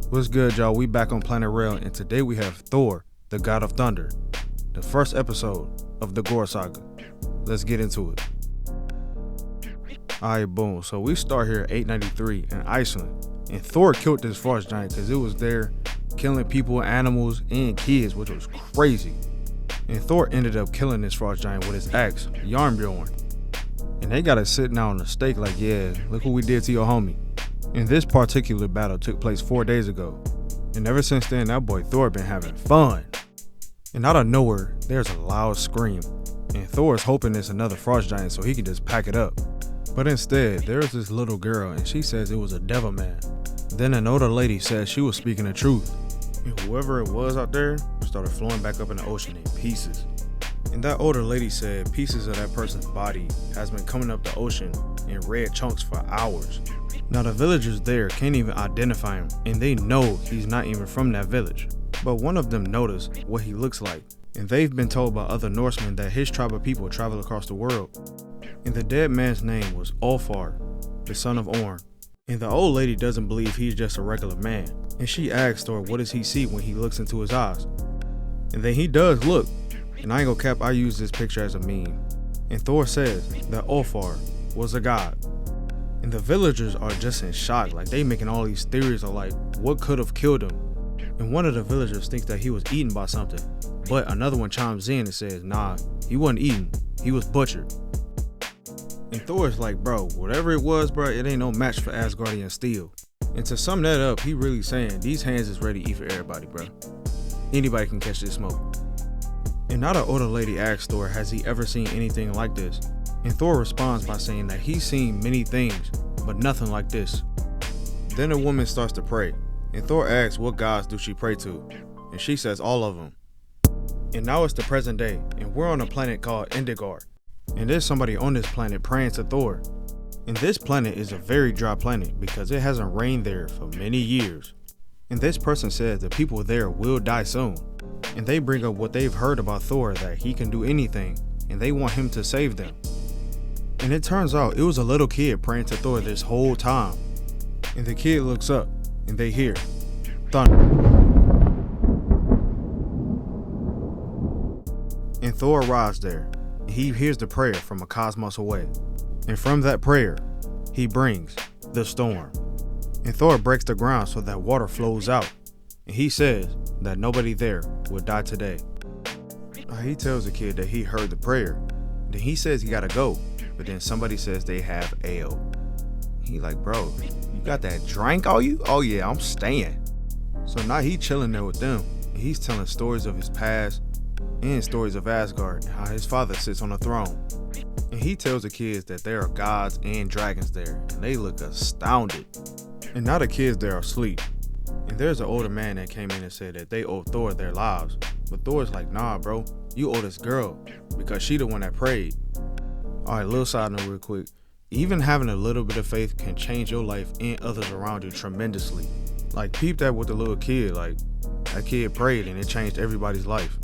What's good, y'all? We back on Planet Rell, and today we have Thor, the God of Thunder, the first episode of the Gorr Saga. Let's get into it. Alright, boom. So we start here at 893 in Iceland, and Thor killed this frost giant because it was there killing people, animals, and kids, which was crazy. And Thor ended up killing this frost giant with his axe, Yarnbjorn. And they got it sitting out on the stake like, yeah, look what we did to your homie. And this particular battle took place 4 days ago. And ever since then, that boy Thor been having fun. And out of nowhere, there's a loud scream. And Thor is hoping it's another frost giant so he can just pack it up. But instead, there's this little girl and she says it was a devil man. Then an older lady says she was speaking the truth. And whoever it was out there started flowing back up in the ocean in pieces. And that older lady said pieces of that person's body has been coming up the ocean in red chunks for hours. Now the villagers there can't even identify him, and they know he's not even from that village. But one of them noticed what he looks like, and they've been told by other Norsemen that his tribe of people travel across the world. And the dead man's name was Ulfar, the son of Orn. And the old lady doesn't believe he's just a regular man, and she asks Thor what does he see when he looks into his eyes. And then he does look, and I ain't gonna cap, I use this picture as a meme. And Thor says that Ulfar was a god. And the villagers are just in shock, like they making all these theories of like what could have killed him. And one of the villagers thinks that he was eaten by something, but another one chimes in and says, nah, he wasn't eaten, he was butchered. And Thor's like, bro, whatever it was, bro, it ain't no match for Asgardian steel. And to sum that up, he really saying these hands is ready to eat for everybody, bro. Anybody can catch this smoke. And now the older lady asks Thor, has he ever seen anything like this? And Thor responds by saying that he's seen many things, but nothing like this. Then a woman starts to pray, and Thor asks what gods do she pray to, and she says all of them. And now it's the present day, and we're on a planet called Indigar, and there's somebody on this planet praying to Thor. And this planet is a very dry planet because it hasn't rained there for many years. And this person says the people there will die soon, and they bring up what they've heard about Thor, that he can do anything, and they want him to save them. And it turns out it was a little kid praying to Thor this whole time. And the kid looks up and they hear thunder. And Thor arrives there. And he hears the prayer from a cosmos away. And from that prayer, he brings the storm. And Thor breaks the ground so that water flows out. And he says that nobody there will die today. He tells the kid that he heard the prayer. Then he says he gotta go. But then somebody says they have ale. He like, bro, you got that drink on you? Oh yeah, I'm staying. So now he chilling there with them. And he's telling stories of his past and stories of Asgard and how his father sits on the throne. And he tells the kids that there are gods and dragons there, and they look astounded. And now the kids there are asleep. And there's an older man that came in and said that they owe Thor their lives. But Thor's like, nah, bro, you owe this girl because she the one that prayed. Alright, little side note real quick. Even having a little bit of faith can change your life and others around you tremendously. Like, peep that with the little kid. Like, that kid prayed and it changed everybody's life.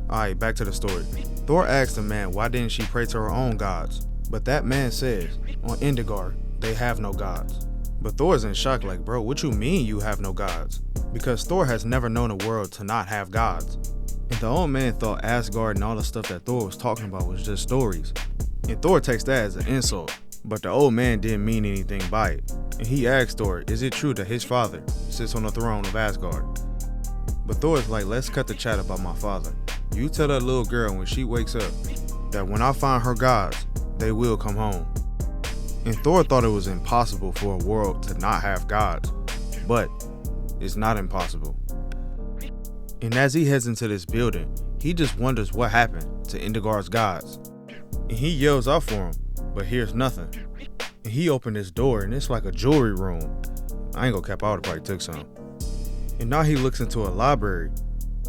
Alright, back to the story. Thor asked the man why didn't she pray to her own gods. But that man says, on Indigar, they have no gods. But Thor's in shock like, bro, what you mean you have no gods? Because Thor has never known a world to not have gods. And the old man thought Asgard and all the stuff that Thor was talking about was just stories. And Thor takes that as an insult, but the old man didn't mean anything by it. And he asked Thor, is it true that his father sits on the throne of Asgard? But Thor's like, let's cut the chat about my father. You tell that little girl when she wakes up that when I find her gods, they will come home. And Thor thought it was impossible for a world to not have gods, but it's not impossible. And as he heads into this building, he just wonders what happened to Indigar's gods. And he yells out for him, but hears nothing. And he opened his door and it's like a jewelry room. I ain't gonna cap, I would've probably took some. And now he looks into a library,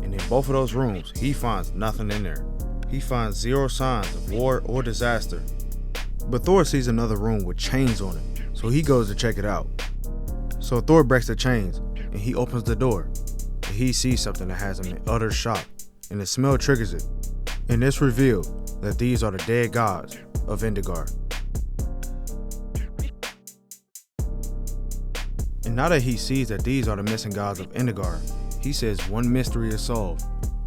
and in both of those rooms, he finds nothing in there. He finds zero signs of war or disaster. But Thor sees another room with chains on it, so he goes to check it out. So Thor breaks the chains, and he opens the door. And he sees something that has him in utter shock, and the smell triggers it. And it's revealed that these are the dead gods of Indigar. And now that he sees that these are the missing gods of Indigar, he says one mystery is solved,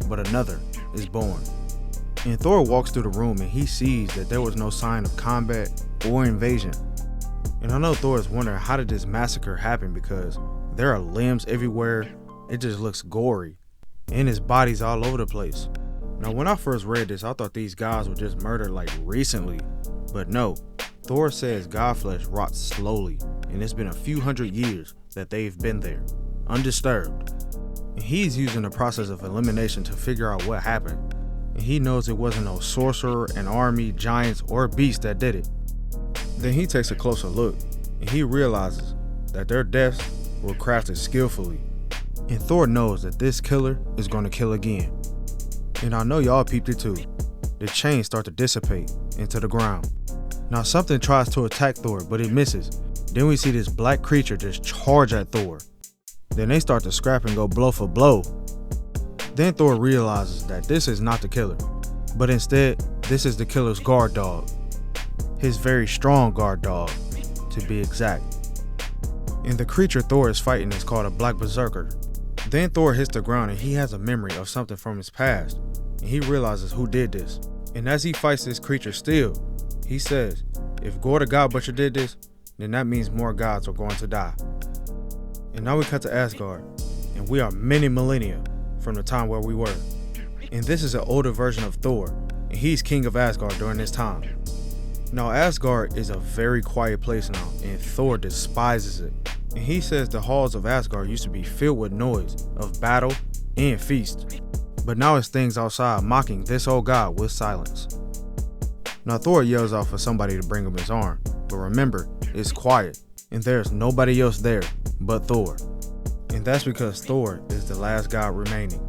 but another is born. And Thor walks through the room and he sees that there was no sign of combat or invasion. And I know Thor is wondering, how did this massacre happen, because there are limbs everywhere, it just looks gory, and his body's all over the place. Now when I first read this, I thought these guys were just murdered like recently, but no. Thor says god flesh rots slowly, and it's been a few hundred years that they've been there, undisturbed. And he's using the process of elimination to figure out what happened. And he knows it wasn't no sorcerer, an army, giants, or beast that did it. Then he takes a closer look, and he realizes that their deaths were crafted skillfully. And Thor knows that this killer is going to kill again. And I know y'all peeped it too. The chains start to dissipate into the ground. Now something tries to attack Thor, but it misses. Then we see this black creature just charge at Thor. Then they start to scrap and go blow for blow. Then Thor realizes that this is not the killer, but instead, this is the killer's guard dog. His very strong guard dog, to be exact. And the creature Thor is fighting is called a black Berserker. Then Thor hits the ground and he has a memory of something from his past, and he realizes who did this. And as he fights this creature still, he says, if Gore the God Butcher did this, then that means more gods are going to die. And now we cut to Asgard, and we are many millennia from the time where we were. And this is an older version of Thor, and he's king of Asgard during this time. Now Asgard is a very quiet place now, and Thor despises it. And he says the halls of Asgard used to be filled with noise of battle and feast, but now it's things outside mocking this old god with silence. Now Thor yells out for somebody to bring him his arm, but remember, it's quiet, and there's nobody else there but Thor. And that's because Thor is the last god remaining.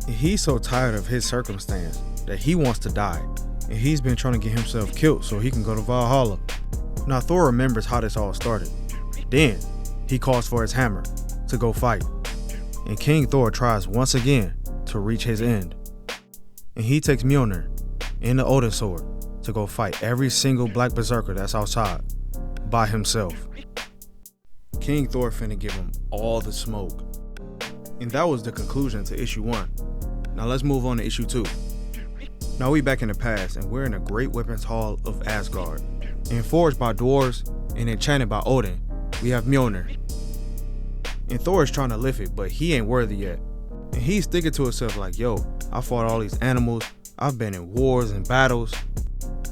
And he's so tired of his circumstance that he wants to die, and he's been trying to get himself killed so he can go to Valhalla. Now Thor remembers how this all started. Then he calls for his hammer to go fight, and King Thor tries once again to reach his end. And he takes Mjolnir and the Odin sword to go fight every single black berserker that's outside by himself. King Thor finna give him all the smoke. And that was the conclusion to issue 1. Now let's move on to issue 2. Now we back in the past, and we're in a great weapons hall of Asgard. And forged by dwarves and enchanted by Odin, we have Mjolnir. And Thor is trying to lift it, but he ain't worthy yet. And he's thinking to himself like, yo, I fought all these animals, I've been in wars and battles.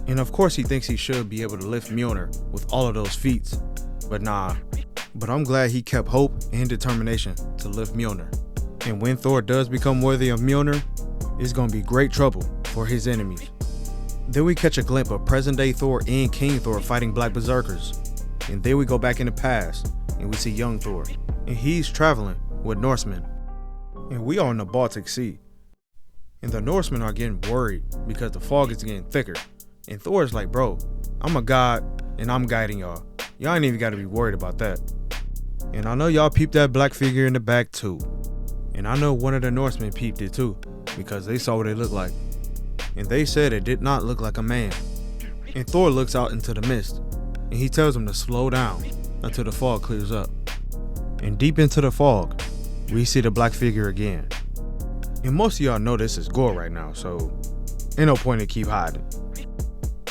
And of course he thinks he should be able to lift Mjolnir with all of those feats. But nah. But I'm glad he kept hope and determination to lift Mjolnir. And when Thor does become worthy of Mjolnir, it's gonna be great trouble for his enemies. Then we catch a glimpse of present day Thor and King Thor fighting black berserkers. And then we go back in the past and we see young Thor. And he's traveling with Norsemen. And we are in the Baltic Sea. And the Norsemen are getting worried because the fog is getting thicker. And Thor is like, bro, I'm a god and I'm guiding y'all. Y'all ain't even gotta be worried about that. And I know y'all peeped that black figure in the back too. And I know one of the Norsemen peeped it too, because they saw what it looked like. And they said it did not look like a man. And Thor looks out into the mist, and he tells him to slow down until the fog clears up. And deep into the fog, we see the black figure again. And most of y'all know this is Gore right now, so ain't no point in keep hiding.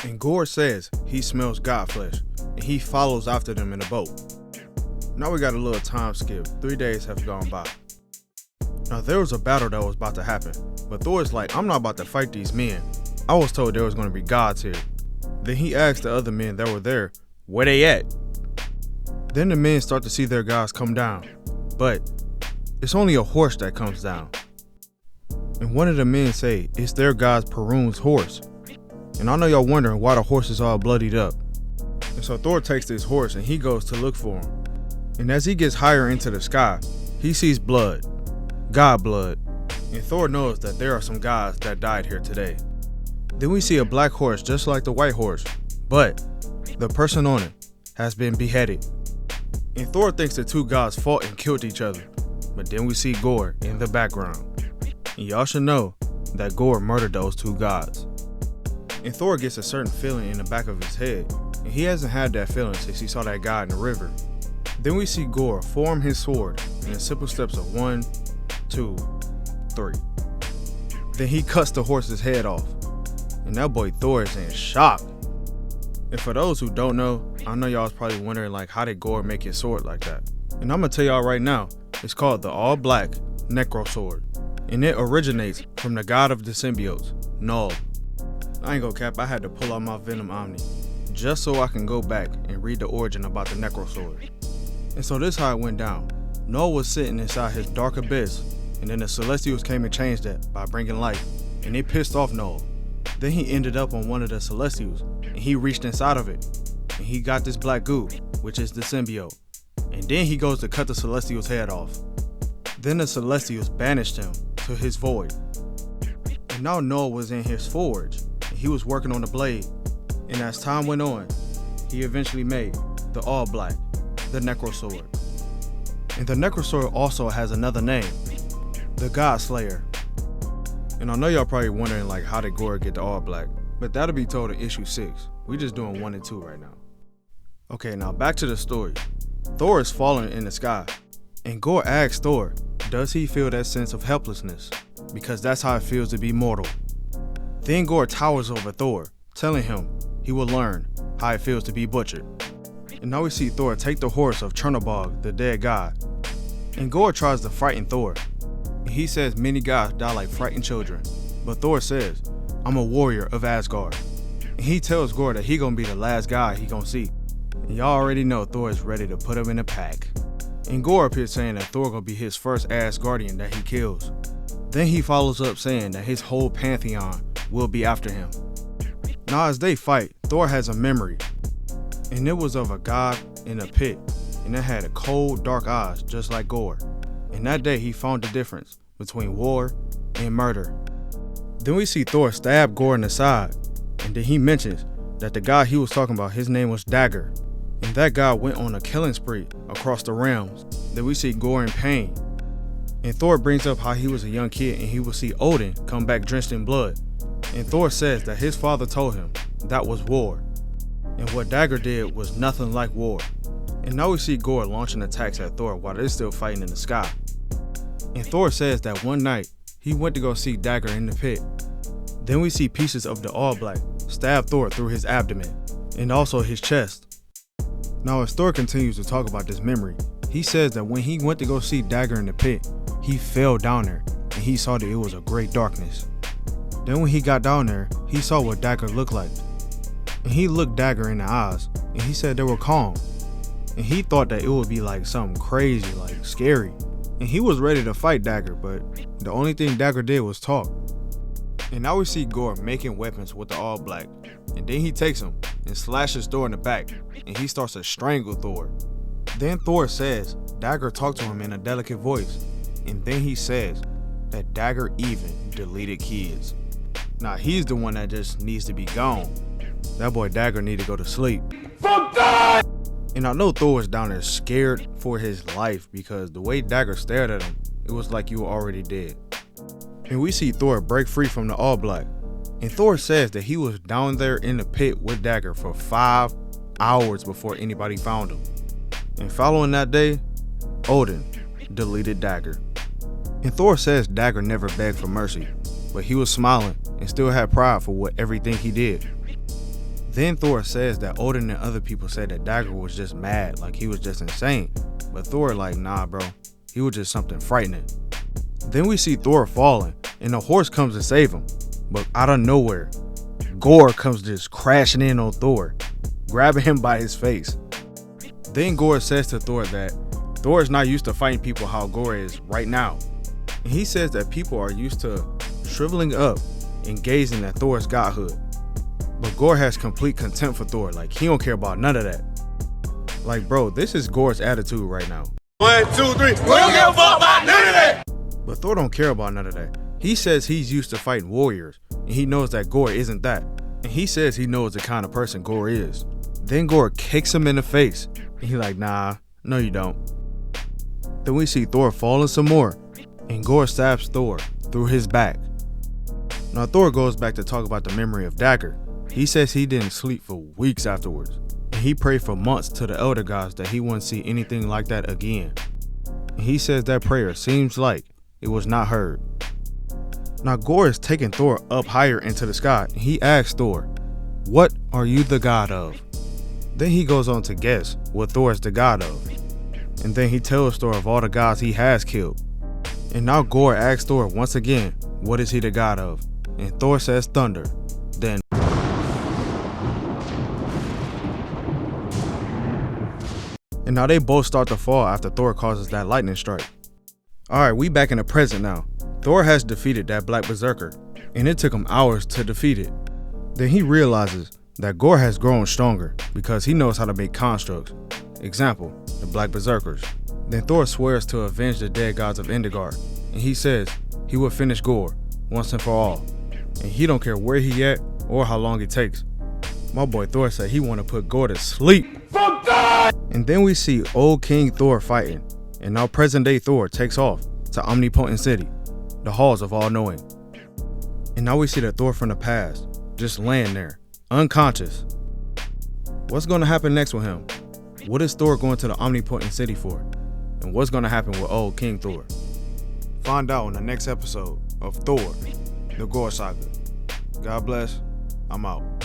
And Gore says he smells god flesh, and he follows after them in a boat. Now we got a little time skip. 3 days have gone by. Now there was a battle that was about to happen, but Thor's like, I'm not about to fight these men. I was told there was going to be gods here. Then he asked the other men that were there, where they at? Then the men start to see their gods come down, but it's only a horse that comes down. And one of the men say it's their god's Perun's horse. And I know y'all wondering why the horse is all bloodied up. And so Thor takes this horse and he goes to look for him. And as he gets higher into the sky, he sees blood, god blood. And Thor knows that there are some gods that died here today. Then we see a black horse just like the white horse, but the person on it has been beheaded. And Thor thinks the two gods fought and killed each other. But then we see Gore in the background. And y'all should know that Gore murdered those two gods. And Thor gets a certain feeling in the back of his head, and he hasn't had that feeling since he saw that guy in the river. Then we see Gore form his sword in the simple steps of 1, 2, 3. Then he cuts the horse's head off, and that boy Thor is in shock. And for those who don't know, I know y'all was probably wondering like, how did Gore make his sword like that? And I'm gonna tell y'all right now, it's called the all-black Necrosword, and it originates from the god of the symbiotes, Null. I ain't gonna cap, I had to pull out my Venom Omni just so I can go back and read the origin about the Necrosword. And so this how it went down. Null was sitting inside his dark abyss, and then the Celestials came and changed that by bringing light, and they pissed off Null. Then he ended up on one of the Celestials, and he reached inside of it, and he got this black goo, which is the symbiote. And then he goes to cut the Celestial's head off. Then the Celestials banished him to his void. And now Null was in his forge, and he was working on the blade. And as time went on, he eventually made the all-black, the Necrosword. And the Necrosword also has another name, the God Slayer. And I know y'all probably wondering like, how did Gore get the all-black? But that'll be told in issue 6. We just doing 1 and 2 right now. Okay, now back to the story. Thor is falling in the sky, and Gore asks Thor, does he feel that sense of helplessness? Because that's how it feels to be mortal. Then Gore towers over Thor, telling him he will learn how it feels to be butchered. And now we see Thor take the horse of Chernobog, the dead god. And Gore tries to frighten Thor. And he says many gods die like frightened children. But Thor says, I'm a warrior of Asgard. And he tells Gore that he gonna be the last guy he gonna see. And y'all already know Thor is ready to put him in a pack. And Gore up here saying that Thor gonna be his first Asgardian that he kills. Then he follows up saying that his whole pantheon will be after him. Now as they fight, Thor has a memory. And it was of a god in a pit. And it had a cold, dark eyes just like Gore. And that day he found the difference between war and murder. Then we see Thor stab Gore in the side. And then he mentions that the guy he was talking about, his name was Dagger. And that guy went on a killing spree across the realms. Then we see Gore in pain. And Thor brings up how he was a young kid and he would see Odin come back drenched in blood. And Thor says that his father told him that was war. And what Dagger did was nothing like war. And now we see Gore launching attacks at Thor while they're still fighting in the sky. And Thor says that one night he went to go see Dagger in the pit. Then we see pieces of the all-black stab Thor through his abdomen and also his chest. Now as Thor continues to talk about this memory, he says that when he went to go see Dagger in the pit, he fell down there and he saw that it was a great darkness. Then when he got down there, he saw what Dagger looked like. And he looked Dagger in the eyes and he said they were calm. And he thought that it would be like something crazy, like scary. And he was ready to fight Dagger, but the only thing Dagger did was talk. And now we see Gore making weapons with the all-black. And then he takes him and slashes Thor in the back, and he starts to strangle Thor. Then Thor says Dagger talked to him in a delicate voice, and then he says that Dagger even deleted kids. Now he's the one that just needs to be gone. That boy Dagger need to go to sleep. From God! And I know Thor was down there scared for his life because the way Dagger stared at him, it was like you were already dead. And we see Thor break free from the all-black. And Thor says that he was down there in the pit with Dagger for 5 hours before anybody found him. And following that day, Odin deleted Dagger. And Thor says Dagger never begged for mercy, but he was smiling and still had pride for everything he did. Then Thor says that Odin and other people said that Dagger was just mad, like he was just insane. But Thor like, nah bro, he was just something frightening. Then we see Thor falling and a horse comes to save him. But out of nowhere, Gore comes just crashing in on Thor, grabbing him by his face. Then Gore says to Thor that Thor is not used to fighting people how Gore is right now. And he says that people are used to shriveling up and gazing at Thor's godhood. But Gore has complete contempt for Thor, like he don't care about none of that. Like bro, this is Gore's attitude right now. 1, 2, 3, we don't give a fuck about none of that! But Thor don't care about none of that. He says he's used to fighting warriors, and he knows that Gore isn't that. And he says he knows the kind of person Gore is. Then Gore kicks him in the face, and he like, nah, no you don't. Then we see Thor falling some more, and Gore stabs Thor through his back. Now Thor goes back to talk about the memory of Dagger. He says he didn't sleep for weeks afterwards, And he prayed for months to the elder gods that he wouldn't see anything like that again. And he says that prayer seems like it was not heard. Now Gorr is taking Thor up higher into the sky, and he asks Thor, "What are you the god of?" Then he goes on to guess what Thor is the god of. And then he tells Thor of all the gods he has killed. And now Gorr asks Thor once again, what is he the god of? And Thor says thunder. Then and now they both start to fall after Thor causes that lightning strike. Alright, we back in the present now. Thor has defeated that black berserker, and it took him hours to defeat it. Then he realizes that Gorr has grown stronger because he knows how to make constructs. Example, the black berserkers. Then Thor swears to avenge the dead gods of Indigar, and he says he will finish Gorr once and for all, and he don't care where he at or how long it takes. My boy Thor said he want to put Gorr to sleep. And then we see old King Thor fighting, and now present day Thor takes off to Omnipotent City, the halls of all knowing. And now we see the Thor from the past just laying there, unconscious. What's going to happen next with him? What is Thor going to the Omnipotent City for? And what's going to happen with old King Thor? Find out in the next episode of Thor, the Gorr Saga. God bless. I'm out.